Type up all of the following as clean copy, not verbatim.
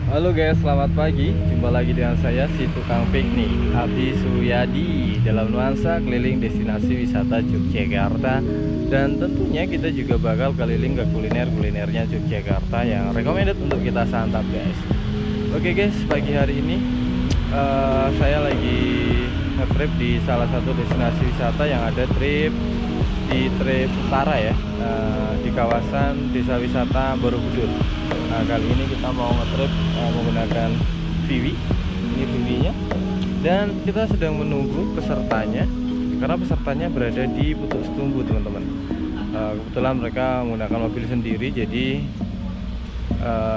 Halo guys, selamat pagi. Jumpa lagi dengan saya si tukang piknik Abdi Suyadi dalam nuansa keliling destinasi wisata Yogyakarta. Dan tentunya kita juga bakal keliling ke kuliner-kulinernya Yogyakarta yang recommended untuk kita santap guys. Oke guys, pagi hari ini saya lagi nge-trip di salah satu destinasi wisata yang ada di trip utara ya, di kawasan desa wisata Borobudur. Nah, kali ini kita mau nge-trip menggunakan Vivi. Ini Vivinya. Dan kita sedang menunggu pesertanya karena pesertanya berada di Putuk Setumbu, teman-teman. Kebetulan mereka menggunakan mobil sendiri, jadi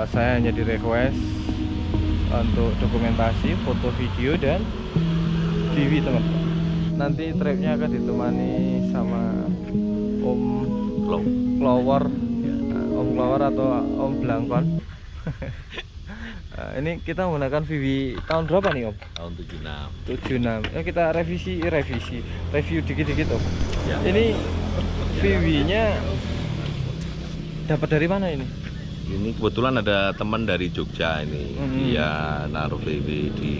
saya hanya di request untuk dokumentasi, foto, video, dan Vivi, teman-teman. Nanti tripnya akan ditemani sama Om Flower, Om Flower atau Om Blangkon. Ini kita menggunakan Vivi tahun berapa nih Om? Tahun 76. 76. Ya, kita review dikit-dikit Om. Ya. Ini Vivi-nya dapat dari mana ini? Ini kebetulan ada teman dari Jogja ini. Dia naruh VW di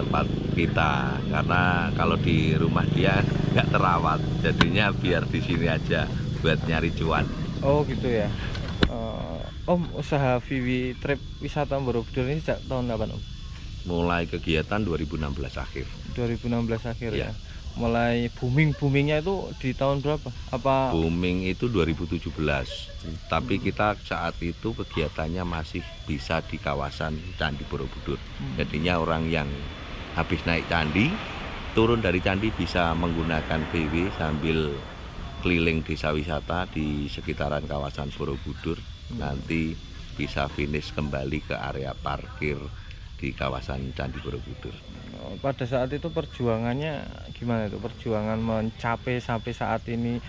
tempat kita karena kalau di rumah dia nggak terawat, jadinya biar di sini aja buat nyari cuan. Oh gitu ya. Om, usaha Vivi Trip Wisata Borobudur ini sejak tahun kapan Om? Mulai kegiatan 2016 akhir. 2016 akhir ya. Ya. Mulai boomingnya itu di tahun berapa? Apa Booming itu 2017. Tapi kita saat itu kegiatannya masih bisa di kawasan Candi Borobudur. Jadinya orang yang habis naik candi, turun dari candi bisa menggunakan VW sambil keliling desa wisata di sekitaran kawasan Borobudur. Nanti bisa finish kembali ke area parkir di kawasan Candi Borobudur. pada saat itu perjuangannya gimana itu? Perjuangan mencapai sampai saat ini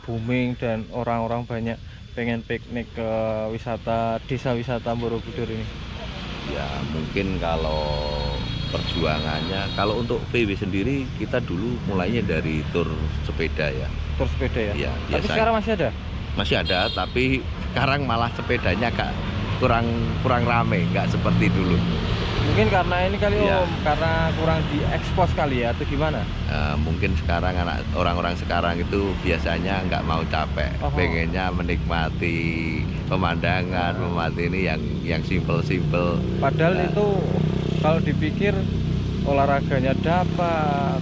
booming dan orang-orang banyak pengen piknik ke desa wisata Borobudur ini. Ya mungkin kalau perjuangannya, kalau untuk VW sendiri kita dulu mulainya dari tur sepeda ya. Tur sepeda ya? Ya, Tapi biasanya. sekarang masih ada? Masih ada, tapi sekarang malah sepedanya kurang rame, nggak seperti dulu. Mungkin karena ini kali Iya. Om, karena kurang diekspos kali ya atau gimana? Mungkin sekarang orang-orang sekarang itu biasanya nggak mau capek, pengennya menikmati pemandangan, menikmati ini yang simple-simple. Padahal itu kalau dipikir olahraganya dapat,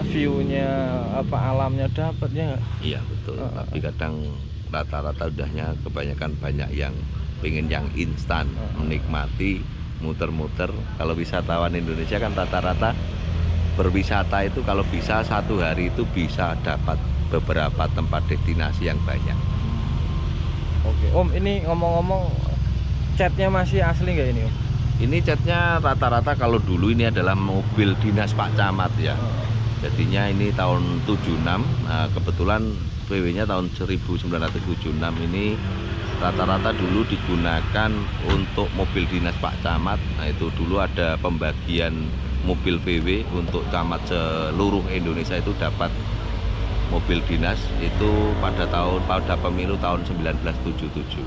view-nya alamnya dapat ya nggak? Iya betul, tapi kadang rata-rata udahnya kebanyakan banyak yang pengen yang instan, menikmati, muter-muter. Kalau wisatawan Indonesia kan rata-rata berwisata itu kalau bisa satu hari itu bisa dapat beberapa tempat destinasi yang banyak. Oke Om, ini ngomong-ngomong, catnya masih asli nggak ini Om? Ini catnya rata-rata kalau dulu ini adalah mobil dinas Pak Camat ya. Jadinya ini tahun 76, nah, kebetulan PW-nya tahun 1976 ini rata-rata dulu digunakan untuk mobil dinas Pak Camat. Nah itu dulu ada pembagian mobil VW untuk camat seluruh Indonesia itu dapat mobil dinas itu pada pemilu tahun 1977.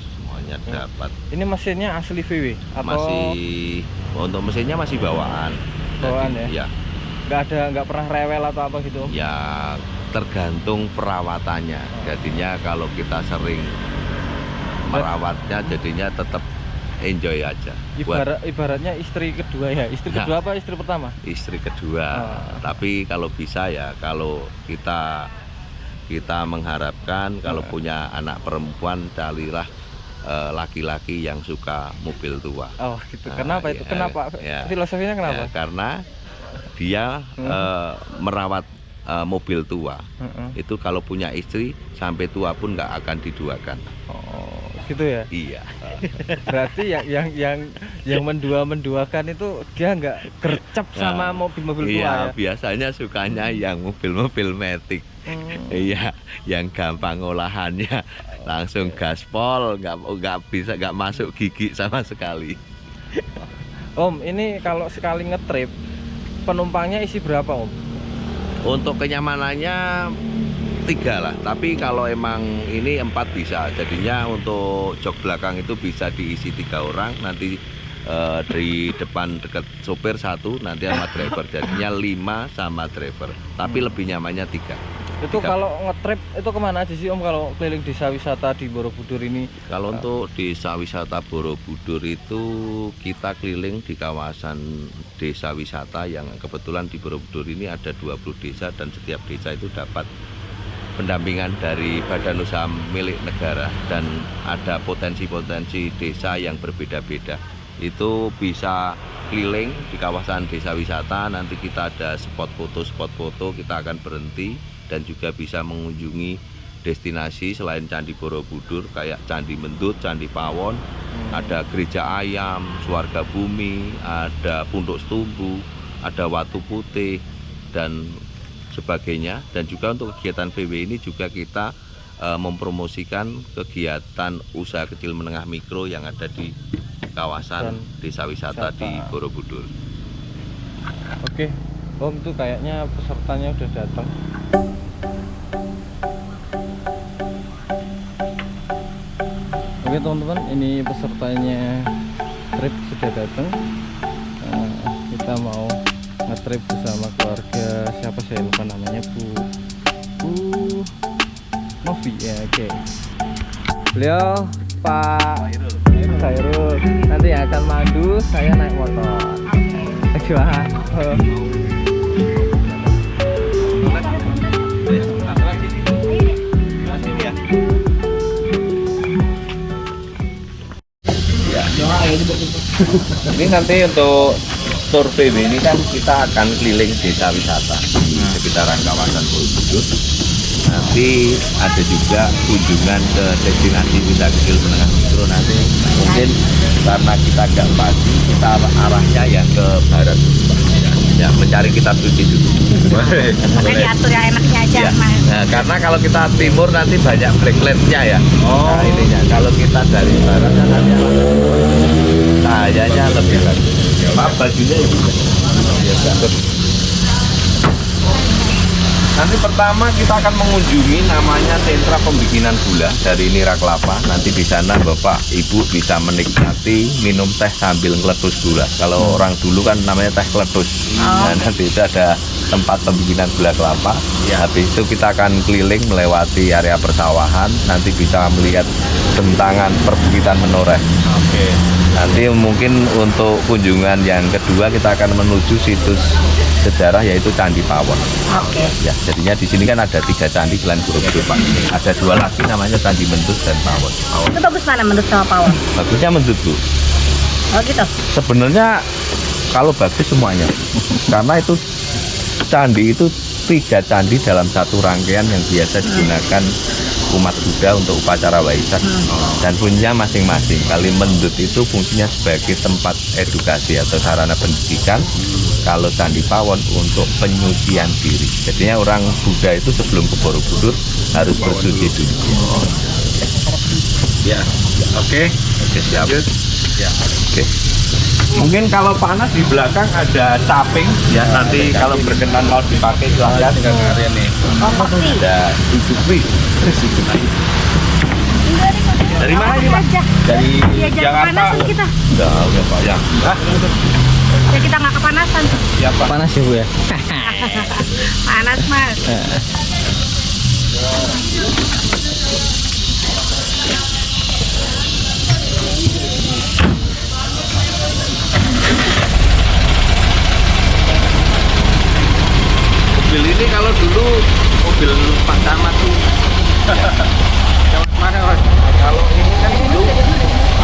Semuanya dapat. Ini mesinnya asli VW? Atau Untuk mesinnya masih bawaan. Bawaan Jadi, ya? Ya. Nggak pernah rewel atau apa gitu Om? Ya tergantung perawatannya. Jadinya kalau kita sering merawatnya jadinya tetap enjoy aja. Ibaratnya istri kedua ya? Istri kedua apa istri pertama? Istri kedua. Tapi kalau bisa ya, kalau kita mengharapkan kalau punya anak perempuan, carilah laki-laki yang suka mobil tua. Oh gitu. Kenapa itu? Kenapa? Filosofinya kenapa? Ya, karena dia merawat mobil tua. Itu kalau punya istri sampai tua pun nggak akan diduakan. Oh gitu ya? Iya. Berarti yang menduakan itu dia nggak gercep sama mobil-mobil tua ya? Biasanya sukanya yang mobil-mobil matic. Iya, yang gampang olahannya, langsung gaspol, nggak masuk gigi sama sekali. Om, ini kalau sekali ngetrip penumpangnya isi berapa Om? Untuk kenyamanannya 3 lah, tapi kalau emang ini 4 bisa. Jadinya untuk jok belakang itu bisa diisi 3 orang, nanti di depan dekat sopir 1, nanti sama driver. Jadinya 5 sama driver, tapi lebih nyamannya 3. Itu kalau ngetrip itu kemana aja sih Om kalau keliling desa wisata di Borobudur ini? Kalau untuk desa wisata Borobudur itu kita keliling di kawasan desa wisata yang kebetulan di Borobudur ini ada 20 desa, dan setiap desa itu dapat pendampingan dari badan usaha milik negara, dan ada potensi-potensi desa yang berbeda-beda. Itu bisa keliling di kawasan desa wisata, nanti kita ada spot foto, kita akan berhenti, dan juga bisa mengunjungi destinasi selain Candi Borobudur kayak Candi Mendut, Candi Pawon, ada Gereja Ayam, Suarga Bumi, ada Punduk Setumbu, ada Watu Putih, dan sebagainya. Dan juga untuk kegiatan VW ini juga kita mempromosikan kegiatan usaha kecil menengah mikro yang ada di kawasan desa wisata di Borobudur. Oke Om, tuh kayaknya pesertanya udah datang. Oke teman-teman, ini pesertanya trip sudah datang. Kita mau nge-trip bersama keluarga, siapa saya lupa namanya, Bu Novi ya. Oke, beliau Pak Khairul nanti yang akan mandu, saya naik motor. Gimana? Ini nanti untuk tour PW ini kan kita akan keliling desa wisata di sekitaran kawasan Borobudur. Nanti ada juga kunjungan ke destinasi wisata kecil menengah mikro. Nanti mungkin karena kita agak pagi, kita arahnya yang ke barat, ya mencari kitab suci dulu. Makanya diatur yang enaknya aja, Ya. Mas. Nah, karena kalau kita timur nanti banyak blacklandnya ya. Nah, ininya. Kalau kita dari barat kan nanti cahayanya lebih bagus. Maaf, bajunya ibu. Nanti pertama kita akan mengunjungi namanya sentra pembikinan gula dari nira kelapa. Nanti di sana Bapak Ibu bisa menikmati minum teh sambil ngeletus gula. Kalau orang dulu kan namanya teh keletus. Nah, nanti itu ada tempat pembikinan gula kelapa. Habis itu kita akan keliling melewati area persawahan. Nanti bisa melihat bentangan perbukitan menoreh. Oke. Nanti mungkin untuk kunjungan yang kedua kita akan menuju situs sejarah yaitu Candi Pawon. Oke. Ya, jadinya di sini kan ada 3 candi selain Borobudur Pak. Ada 2 lagi namanya Candi Mendut dan Pawon. Itu bagus mana menurut sama Pawon? Bagusnya Mendut Bu. Oh gitu. Sebenarnya kalau bagus semuanya, karena itu candi itu 3 candi dalam satu rangkaian yang biasa digunakan umat Buddha untuk upacara Waisak, dan punya masing-masing. Kali Mendut itu fungsinya sebagai tempat edukasi atau sarana pendidikan. Kalau Candi Pawon untuk penyucian diri. Jadinya orang Buddha itu sebelum ke Borobudur harus bersuci dulu. Ya, oke, siap. Ya, oke. Mungkin kalau panas di belakang ada caping, ya nanti kalau berkenan mau dipakai silahkan. Oh, kopi. Ada Suzuki. Dari mana ini Pak? Aja. Dari Ya, jangan Jakarta. kepanasan kita. Udah Pak ya. Ya kita nggak kepanasan. Ya Pak. Panas ya Bu ya? Panas, Mas. Mobil ini kalau dulu mobil Pak Camat tuh. Mana Mas? Kalau ini kan dulu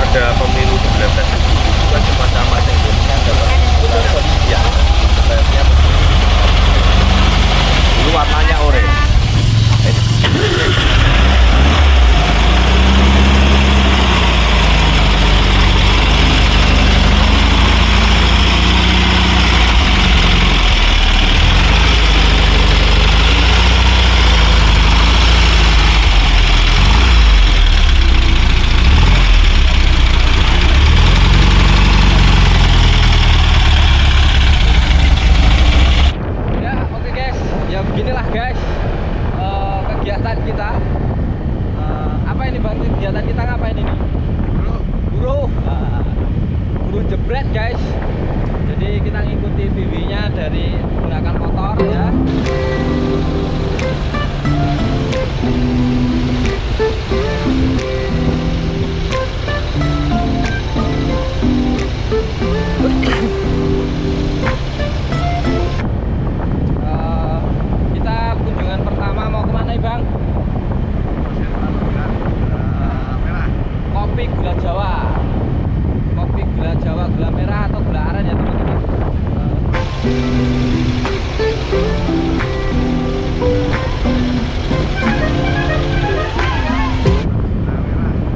ada pemilu 19 kan Pak Camat yang ada. Ya. Dulu warnanya oranye. guys. Jadi kita ngikuti VW-nya dari menggunakan motor ya. Kita kunjungan pertama mau kemana nih Bang? Kopi gula Jawa. Kopi gula Jawa, gula merah atau gula aren ya teman-teman.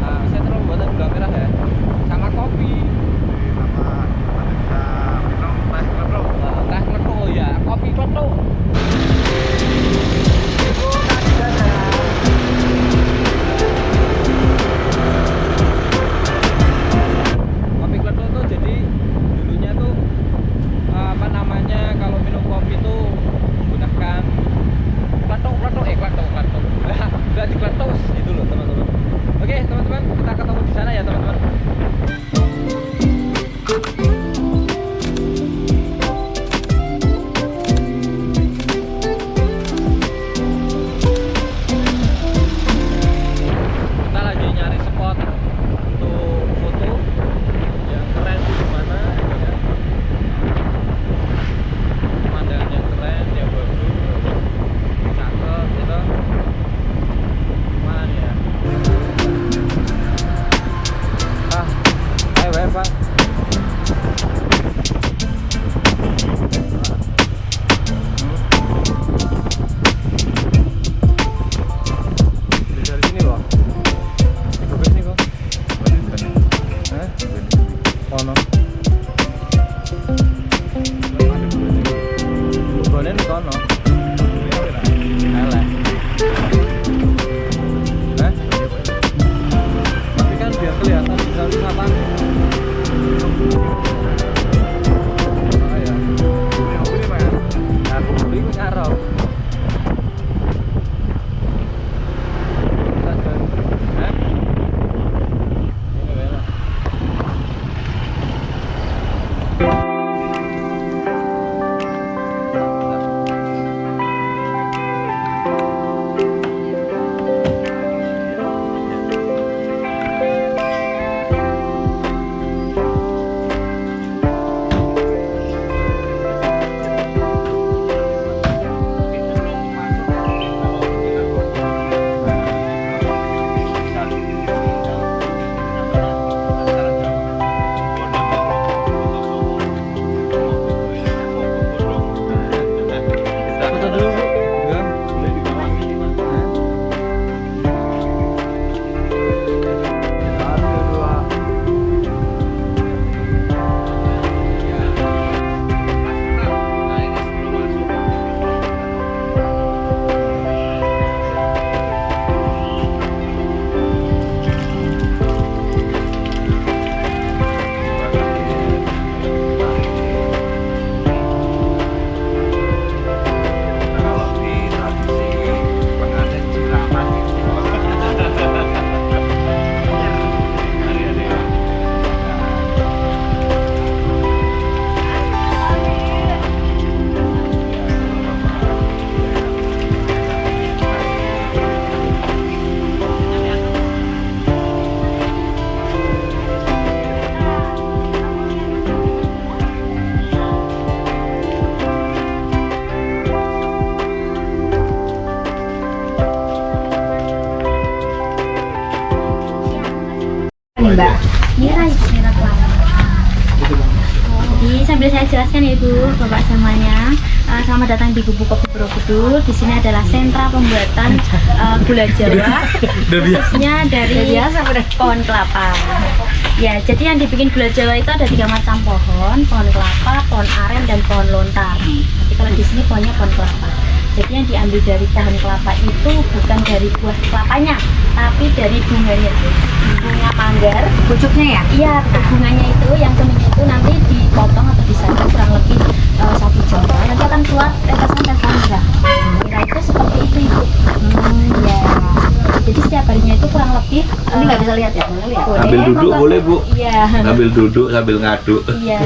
Nah, saya terlalu buatan gula merah ya. Sama kopi. Teh kletuk, oh ya, kopi kletuk. Kopi kletuk tuh jadi dulunya tuh apa namanya, kalau minum kopi tuh menggunakan kletuk udah dikletus gitu loh teman-teman. Oke teman-teman, kita ketemu di sana ya teman-teman. Kita lagi nyari spot untuk foto yang keren di mana ya. Pemandangan yang keren, yang bagus, cakep gitu. Mana ya? Ayo Pak. Dari sini kok. Ikut ke sini kok. Kono. Bonen kono. Eleh. Tapi kan biar kelihatan wisata. Oh ya. Aku beli ngarep. Foto dulu Bu. Enggak. Kalau di tradisi pengantin siraman Mbak, Mira Ibu Mira Kelapa. Jadi sambil saya jelaskan ya Ibu, Bapak semuanya, selamat datang di Gubuk Kopi Borobudur. Di sini adalah sentra pembuatan gula Jawa, khususnya dari pohon kelapa. Ya, jadi yang dibikin gula Jawa itu ada 3 macam pohon kelapa, pohon aren, dan pohon lontar. Tapi kalau di sini pohonnya pohon kelapa. Jadi yang diambil dari pohon kelapa itu bukan dari buah kelapanya, tapi dari bunganya, bunga manggar. Pucuknya ya? Iya, bunganya itu, yang kuningnya itu nanti dipotong atau saja kurang lebih 1 jam. Nanti akan keluar tetesan tetesan merah. Merah itu seperti itu ibu. Ya. Jadi setiap harinya itu kurang lebih. Ini nggak bisa lihat ya? Boleh. Sambil duduk boleh bu. Iya. Sambil duduk sambil ngaduk. Iya.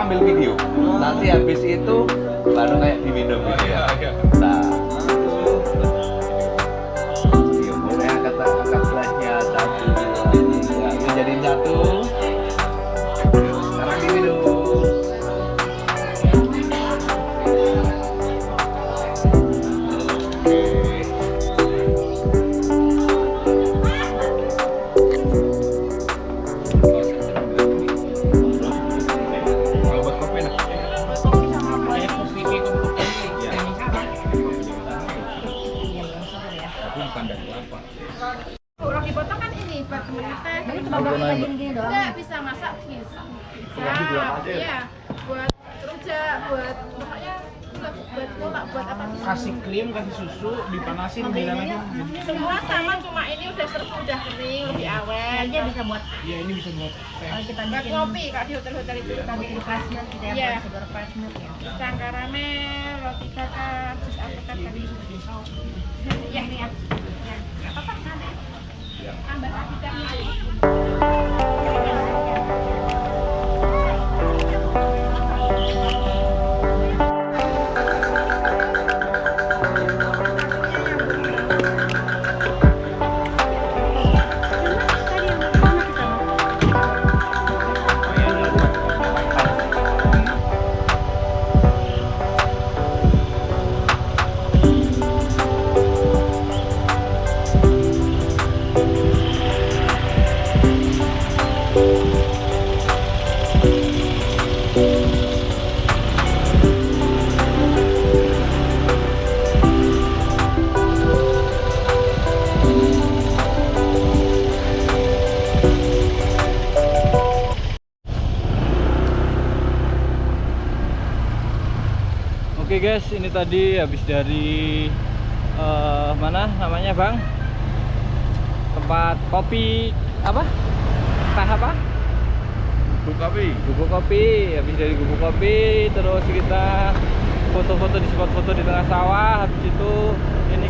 Ambil video, nanti habis itu baru kayak diminum gitu ya. Nah, iya boleh angkat gelasnya 1, 2, 3, ini jadiin 1. Sekarang diminum. Roti potong kan ini buat temen kita. Enggak bisa masak bisa. Iya, buat rujak, buat pokoknya buat kolak, buat apa bisa. Kasih krim, kasih susu, dipanasin, bilang aja. Semua sama, cuma ini udah udah kering, lebih awet. Dia bisa buat Iya, ini bisa buat teh. kita Buat bikin kopi kalau di hotel-hotel itu. bikin plasma kita ya, Iya. buat sugar plasma ya. Pisang karamel, roti bakar, jus alpukat tadi. Ya, ini ya. Ya, nggak apa-apa nanti. Tambah lagi tehnya. Oke guys, ini tadi habis dari mana namanya bang? Tempat kopi apa? Teh apa? Gubuk kopi. Habis dari gubuk kopi, terus kita foto-foto di spot foto di tengah sawah. Habis itu ini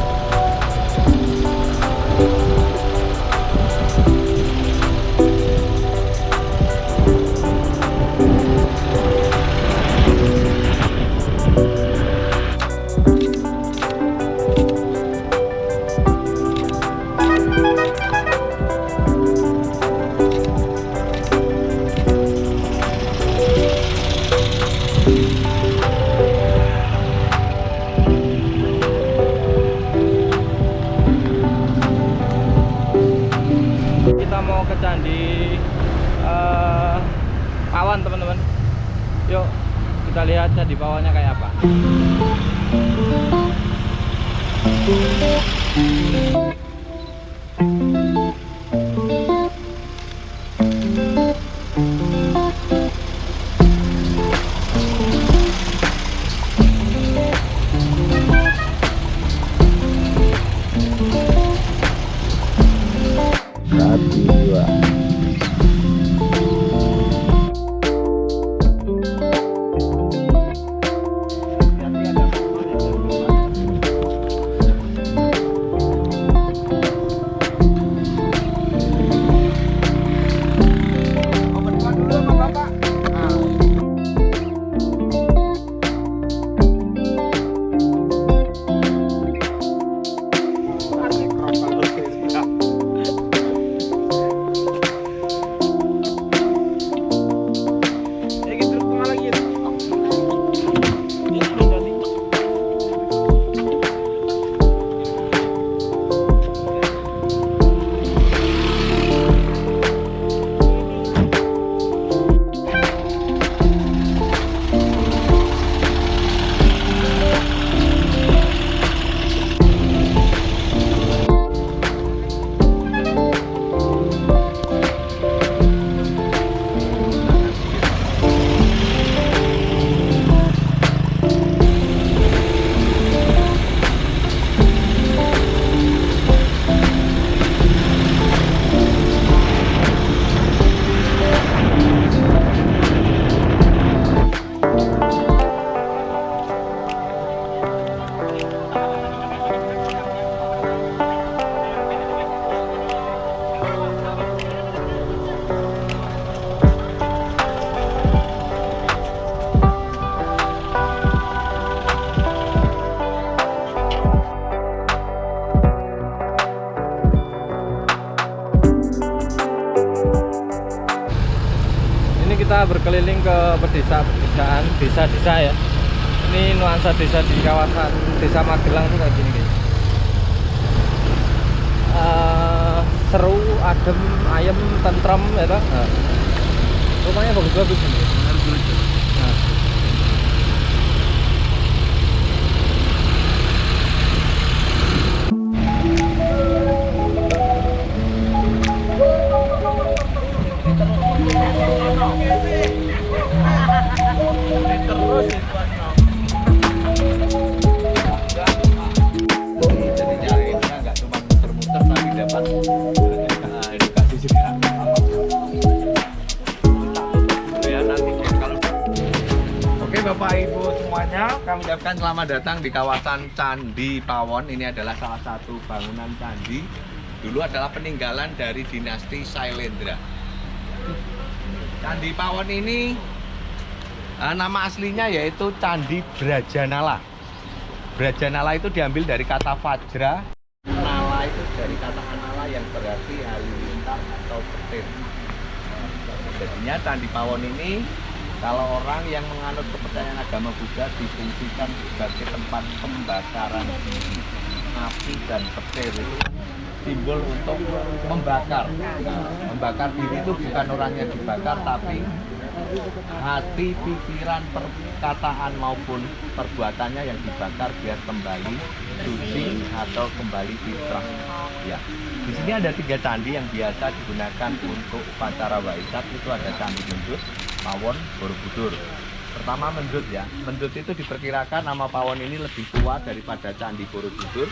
kita mau ke Candi Pawan teman-teman. Yuk kita lihat Candi Pawannya kayak apa. Satu, dua. kita berkeliling ke pedesaan, desa-desa ya. Ini nuansa desa di kawasan Desa Magelang tuh kayak gini guys. Seru, adem, ayem, tentrem ya toh. Nah, rumahnya bagus-bagus ini. Nah. Oke Bapak Ibu semuanya, kami ucapkan selamat datang di kawasan Candi Pawon. Ini adalah salah satu bangunan candi. Dulu adalah peninggalan dari dinasti Sailendra. Candi Pawon ini nama aslinya yaitu Candi Brajanala. Brajanala itu diambil dari kata Vajra. Nala itu dari kata anala yang berarti halilintar atau petir. Jadinya Candi Pawon ini kalau orang yang menganut kepercayaan agama Buddha difungsikan sebagai tempat pembakaran api dan petir, itu simbol untuk membakar. Membakar diri itu bukan orangnya dibakar, tapi hati, pikiran, perkataan maupun perbuatannya yang dibakar biar kembali suci atau kembali fitrah. Ya. Di sini ada 3 candi yang biasa digunakan untuk upacara Waisak. Itu ada Candi Mendut, Pawon, Borobudur. Pertama Mendut ya. Mendut itu diperkirakan nama Pawon ini lebih tua daripada Candi Borobudur.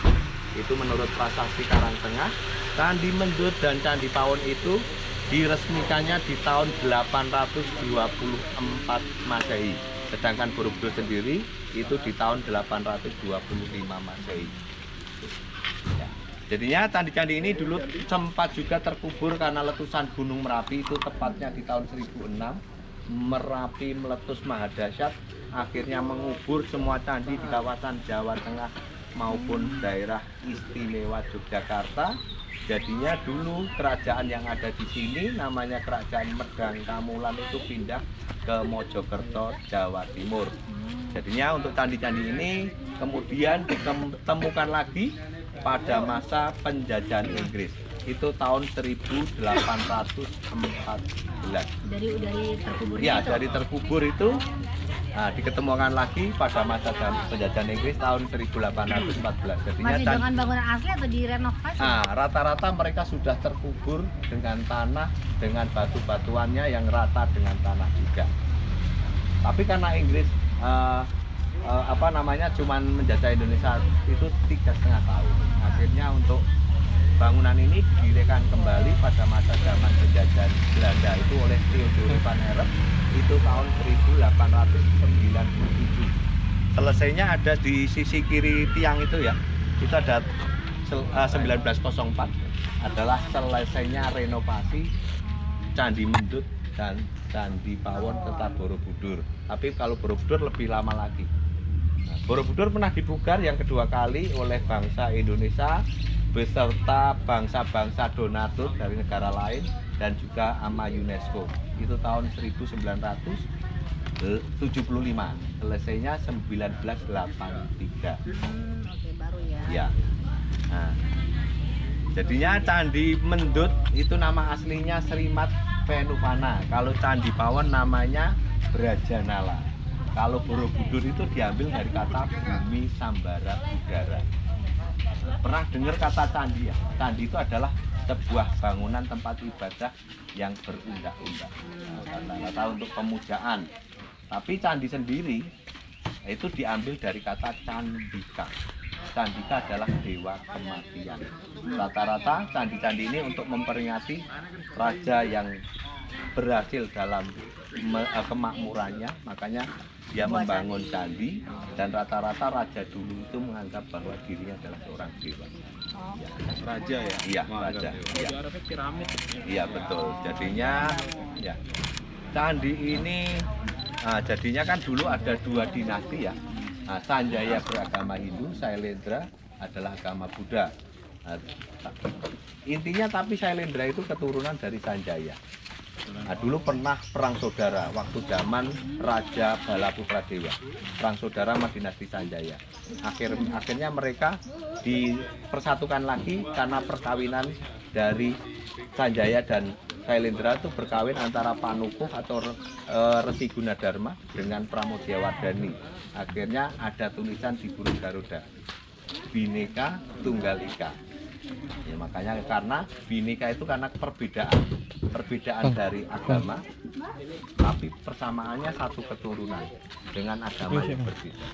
Itu menurut prasasti Karangtengah. Candi Mendut dan Candi Pawon itu diresmikannya di tahun 824 Masehi. Sedangkan Borobudur sendiri itu di tahun 825 Masehi. Ya. Jadinya candi-candi ini dulu sempat juga terkubur karena letusan Gunung Merapi, itu tepatnya di tahun 1006. Merapi meletus maha dahsyat, akhirnya mengubur semua candi di kawasan Jawa Tengah maupun daerah istimewa Yogyakarta. Jadinya dulu kerajaan yang ada di sini namanya Kerajaan Medang Kamulan itu pindah ke Mojokerto, Jawa Timur. Jadinya untuk candi-candi ini kemudian ditemukan lagi pada masa penjajahan Inggris. Itu tahun 1814. Dari terkubur Ya, itu. dari terkubur itu diketemukan lagi pada masa penjajahan Inggris tahun 1814. Jadinya Masih dengan bangunan asli atau direnovasi? Rata-rata mereka sudah terkubur dengan tanah, dengan batu-batuannya yang rata dengan tanah juga. Tapi karena Inggris cuman menjajah Indonesia itu 3,5 tahun. Akhirnya untuk bangunan ini didirikan kembali pada masa zaman penjajahan Belanda itu oleh Theodore van Herp itu tahun 1897. Selesainya ada di sisi kiri tiang itu ya. Itu ada 1904 adalah selesainya renovasi Candi Mendut dan Candi Pawon serta Borobudur. Tapi kalau Borobudur lebih lama lagi. Borobudur pernah dipugar yang kedua kali oleh bangsa Indonesia beserta bangsa-bangsa donatur dari negara lain dan juga sama UNESCO. Itu tahun 1975. Selesainya 1983. Oke, baru ya. Ya. Nah, jadinya Candi Mendut itu nama aslinya Srimat Venuvana. Kalau Candi Pawon namanya Brajanala. Kalau Borobudur itu diambil dari kata bumi sambara udara. Pernah dengar kata candi ya? Candi itu adalah sebuah bangunan tempat ibadah yang berundak-undak. Kata-kata untuk pemujaan. Tapi candi sendiri itu diambil dari kata candika. Candika adalah dewa kematian. Rata-rata candi-candi ini untuk memperingati raja yang berhasil dalam kemakmurannya, makanya dia membangun candi, dan rata-rata raja dulu itu menganggap bahwa dirinya adalah seorang dewa. Ya. Raja ya? Iya, raja. Iya. Piramid. Iya betul. Jadinya ya candi ini jadinya kan dulu ada 2 dinasti ya. Sanjaya beragama Hindu, Sailendra adalah agama Buddha. Intinya tapi Sailendra itu keturunan dari Sanjaya. Nah, dulu pernah perang saudara waktu zaman Raja Balaputra Dewa. Perang saudara sama dinasti Sanjaya. Akhirnya mereka dipersatukan lagi karena perkawinan dari Sanjaya dan Sailendra itu berkawin antara Panukuh atau Resi Gunadarma dengan Pramudiawardhani. Akhirnya ada tulisan di burung Garuda, Bhinneka Tunggal Ika. Ya, makanya karena Bhinneka itu karena perbedaan dari agama, tapi persamaannya satu keturunan dengan agama yang berbeda.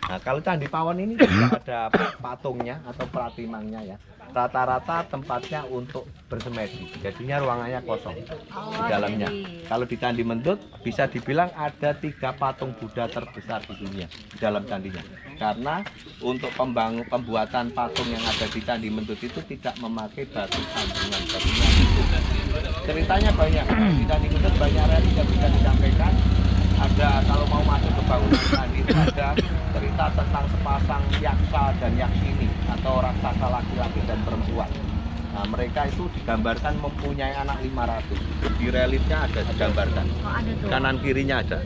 Nah, kalau Candi Pawon ini juga ada patungnya atau pratimangnya ya. Rata-rata tempatnya untuk bersemedi, jadinya ruangannya kosong di dalamnya. Kalau di Candi Mendut bisa dibilang ada 3 patung Buddha terbesar di dunia di dalam candinya. Karena untuk pembuatan patung yang ada di Candi Mendut itu tidak memakai batu sandungan, batunya itu. Ceritanya banyak di Candi Mendut, banyak religi yang bisa disampaikan. Ada kalau mau masuk ke bangunan candi itu ada cerita tentang sepasang yaksa dan yaksini atau raksasa laki-laki dan perempuan. Nah, mereka itu digambarkan mempunyai anak 500. Di reliefnya ada digambarkan. Kanan kirinya ada.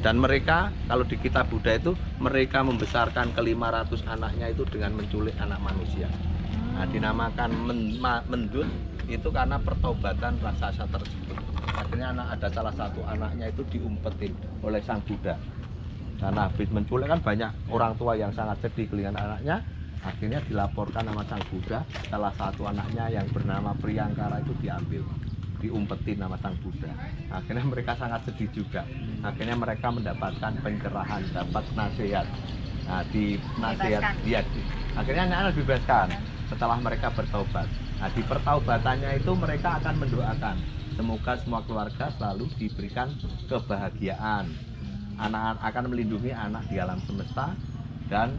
Dan mereka kalau di kitab Buddha itu mereka membesarkan ke-500 anaknya itu dengan menculik anak manusia. Nah, dinamakan mendut itu karena pertobatan raksasa tersebut. Akhirnya ada salah satu anaknya itu diumpetin oleh Sang Buddha. Karena habis menculik kan banyak orang tua yang sangat sedih dengan anaknya. Akhirnya dilaporkan sama Sang Buddha, salah satu anaknya yang bernama Priyangkara itu diambil, diumpetin sama Sang Buddha. Akhirnya mereka sangat sedih juga. Akhirnya mereka mendapatkan pencerahan, dapat nasihat. Nah, di nasihat dia, akhirnya anak-anak dibebaskan setelah mereka bertobat. Nah, di pertaubatannya itu mereka akan mendoakan semoga semua keluarga selalu diberikan kebahagiaan. Anak akan melindungi anak di alam semesta, dan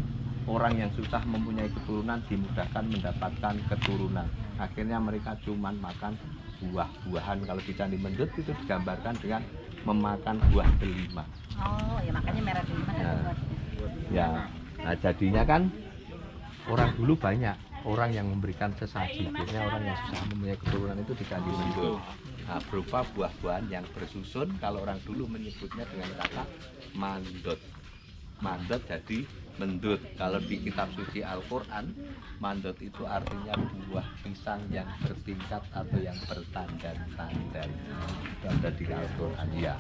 orang yang susah mempunyai keturunan dimudahkan mendapatkan keturunan. Akhirnya mereka cuma makan buah-buahan. Kalau di Candi Mendut itu digambarkan dengan memakan buah delima. Oh, ya makanya merah delima. Ya, nah jadinya kan orang dulu banyak orang yang memberikan sesaji. Biasanya orang yang susah mempunyai keturunan itu di Candi Mendut. Nah, berupa buah-buahan yang bersusun. Kalau orang dulu menyebutnya dengan kata mandot. Mandot jadi mendut. Kalau di kitab suci Al-Quran, mandot itu artinya buah pisang yang bertingkat atau yang bertandan-tandan. Itu ada di Al-Quran ya.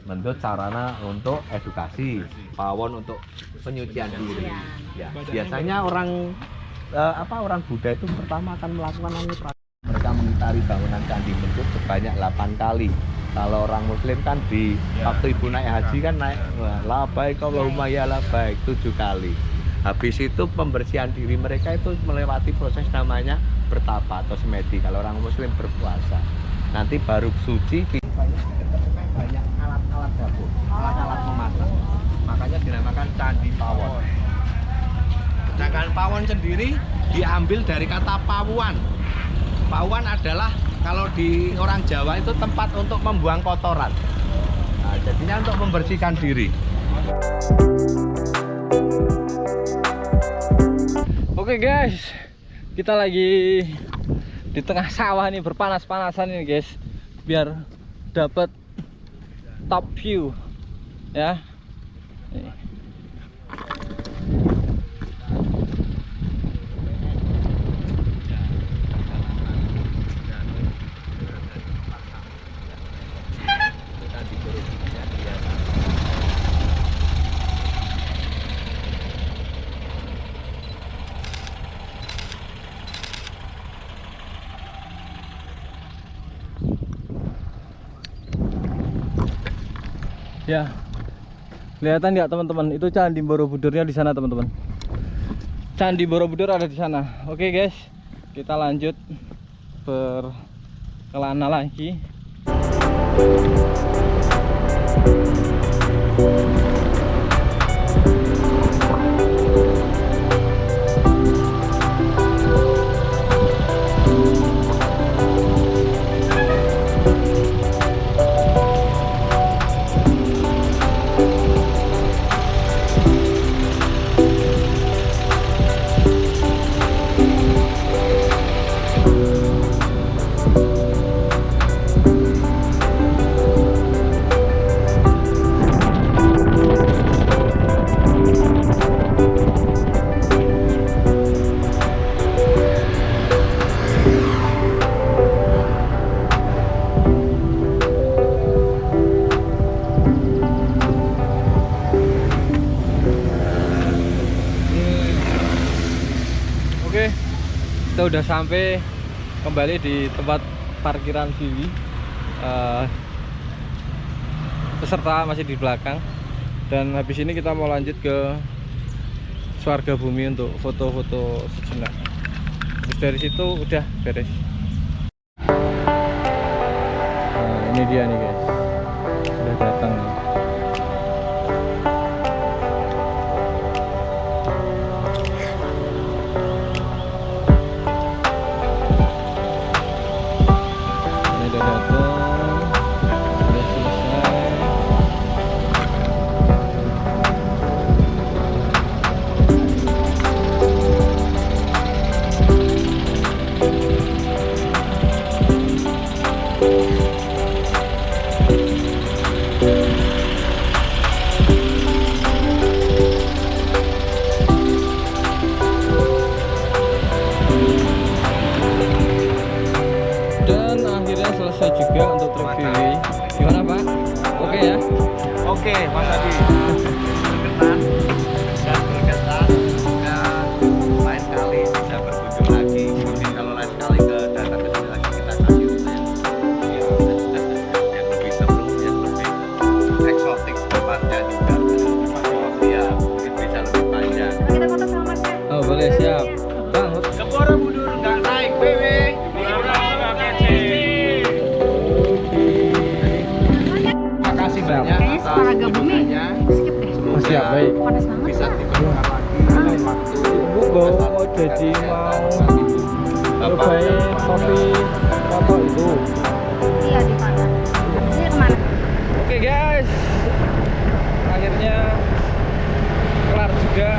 Mendut sarana untuk edukasi, pawon untuk penyucian diri. Ya, biasanya orang orang Buddha itu pertama akan melakukan mereka mengitari bangunan Candi Mendut sebanyak 8 kali. Kalau orang Muslim kan di waktu ibu naik haji kan naik labaik Allahumma ya labaik 7 kali. Habis itu pembersihan diri mereka itu melewati proses namanya bertapa atau semedi. Kalau orang Muslim berpuasa, nanti baru suci. Banyak alat-alat dapur, alat-alat memasak. Makanya dinamakan Candi Pawon. Sedangkan pawon sendiri diambil dari kata pawuan. Pawuan adalah kalau di orang Jawa itu tempat untuk membuang kotoran. Nah, jadinya untuk membersihkan diri. Oke guys, kita lagi di tengah sawah nih, berpanas-panasan ini guys, biar dapat top view ya. Nih. Ya, kelihatan ya teman-teman, itu Candi Borobudurnya di sana teman-teman. Candi Borobudur ada di sana. Oke guys, kita lanjut berkelana lagi. Kita udah sampai kembali di tempat parkiran Vivi. Peserta masih di belakang, dan habis ini kita mau lanjut ke Swarga Bumi untuk foto-foto sejenak. Terus dari situ udah beres. Nah, ini dia nih guys, sudah datang nih. Ini udah datang, udah selesai. Dan akhirnya selesai juga untuk trip Vivi. Gimana Pak? Oke ya? Oke, Mas Adi. Berkenan dan berkesan. Dan lain kali bisa berkunjung lagi. Mungkin kalau lain kali datang ke sini lagi kita kasih yang lebih seru, yang lebih eksotik tempatnya juga. Ya, mungkin bisa lebih panjang. Kita foto sama Mas ya? Oh boleh, siap Bang. Ke Borobudur nggak naik PW. Makasih banyak Kayaknya Swarga Bumi. kunjungannya. Skip deh. Oh, siap, baik. Panas banget. Bisa diperlukan lagi waktu. Ibu mau jadi cobain kopi foto itu. Iya di mana? Ini kemana? Oke guys, akhirnya kelar juga